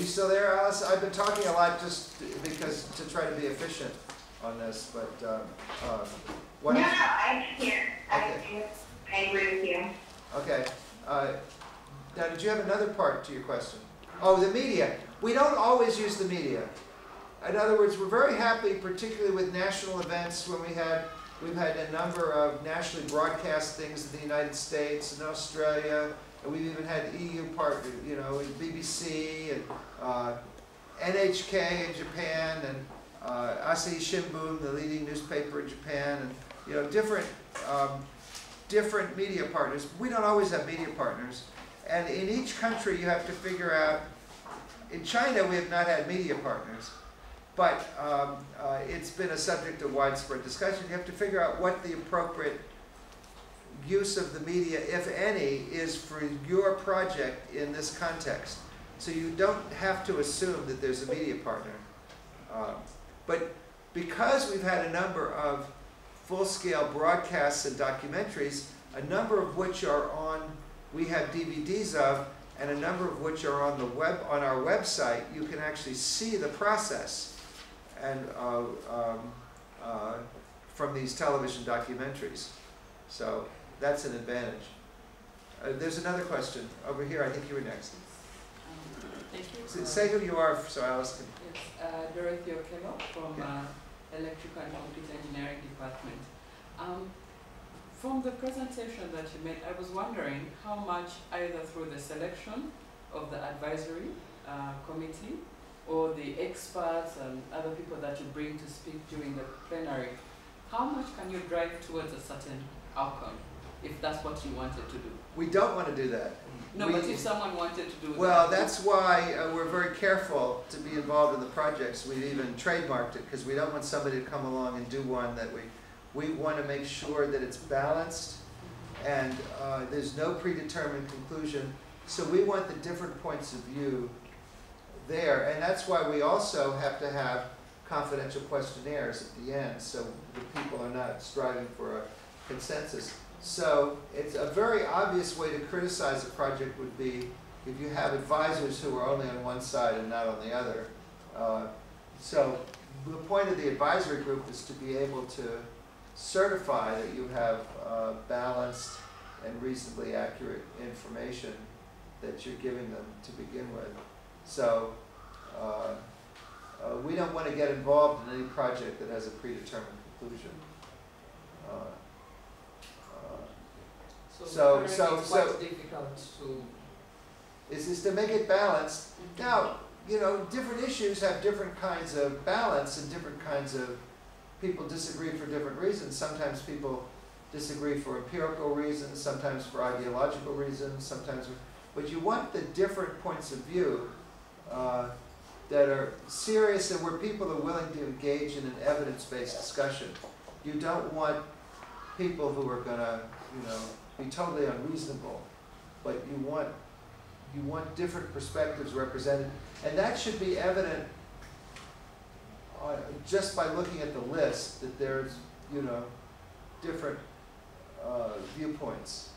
you still there, Alice? I've been talking a lot just because to try to be efficient on this, but no, I'm here. Okay. I agree with you. Okay. Now, did you have another part to your question? Oh, the media. We don't always use the media. In other words, we're very happy, particularly with national events, when we've had a number of nationally broadcast things in the United States and Australia, and we've even had EU partners, you know, BBC and NHK in Japan, and Asahi Shimbun, the leading newspaper in Japan, and you know, different media partners. We don't always have media partners, and in each country you have to figure out. In China, we have not had media partners, but it's been a subject of widespread discussion. You have to figure out what the appropriate use of the media, if any, is for your project in this context. So you don't have to assume that there's a media partner. But because we've had a number of full-scale broadcasts and documentaries, a number of which are on, we have DVDs of, and a number of which are on the web, on our website, you can actually see the process and from these television documentaries. So that's an advantage. There's another question over here. I think you were next. Thank you. So say who you are, so Alice can. Yes, Dorothy Okello from Electrical and Computer Engineering Department. From the presentation that you made, I was wondering how much, either through the selection of the advisory committee or the experts and other people that you bring to speak during the plenary, how much can you drive towards a certain outcome, if that's what you wanted to do? We don't want to do that. No, but if someone wanted to do that. Well, that's why we're very careful to be involved in the projects. We've even trademarked it, because we don't want somebody to come along and do one that we want to make sure that it's balanced and there's no predetermined conclusion. So we want the different points of view there, and that's why we also have to have confidential questionnaires at the end, so the people are not striving for a consensus. So it's a very obvious way to criticize a project would be if you have advisors who are only on one side and not on the other. So the point of the advisory group is to be able to certify that you have balanced and reasonably accurate information that you're giving them to begin with. So we don't want to get involved in any project that has a predetermined conclusion. So it's quite difficult to... Is to make it balanced. Now, you know, different issues have different kinds of balance and different kinds of people disagree for different reasons. Sometimes people disagree for empirical reasons, sometimes for ideological reasons, sometimes, but you want the different points of view that are serious and where people are willing to engage in an evidence-based discussion. You don't want people who are going to, you know, be totally unreasonable, but you want different perspectives represented, and that should be evident just by looking at the list, that there's, you know, different viewpoints.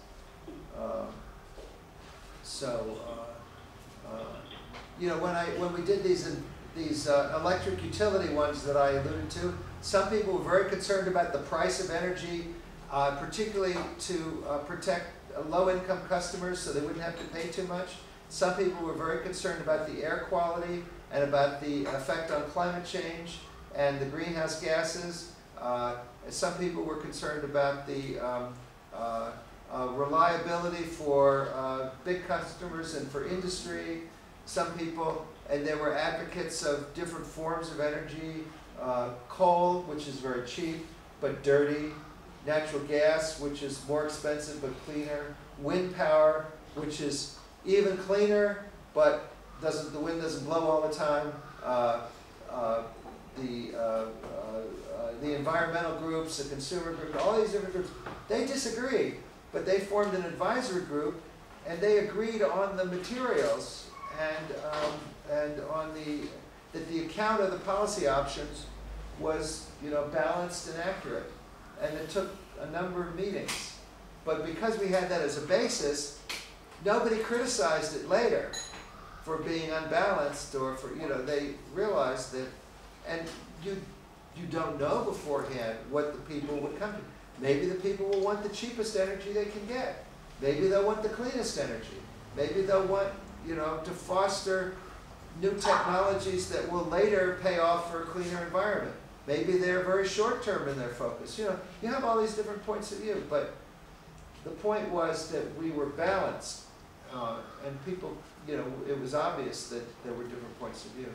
You know, when we did these electric utility ones that I alluded to, some people were very concerned about the price of energy, particularly to protect low-income customers so they wouldn't have to pay too much. Some people were very concerned about the air quality and about the effect on climate change and the greenhouse gases. Some people were concerned about the reliability for big customers and for industry. Some people, and there were advocates of different forms of energy, coal, which is very cheap but dirty, natural gas, which is more expensive but cleaner, wind power, which is even cleaner but the wind doesn't blow all the time, the environmental groups, the consumer group, all these different groups, they disagreed, but they formed an advisory group and they agreed on the materials and on that the account of the policy options was, you know, balanced and accurate. And it took a number of meetings. But because we had that as a basis, nobody criticized it later. for being unbalanced, or for, you know, they realized that, and you don't know beforehand what the people would come to. Maybe the people will want the cheapest energy they can get. Maybe they'll want the cleanest energy. Maybe they'll want, you know, to foster new technologies that will later pay off for a cleaner environment. Maybe they're very short-term in their focus. You know, you have all these different points of view, but the point was that we were balanced, and people, you know, it was obvious that there were different points of view.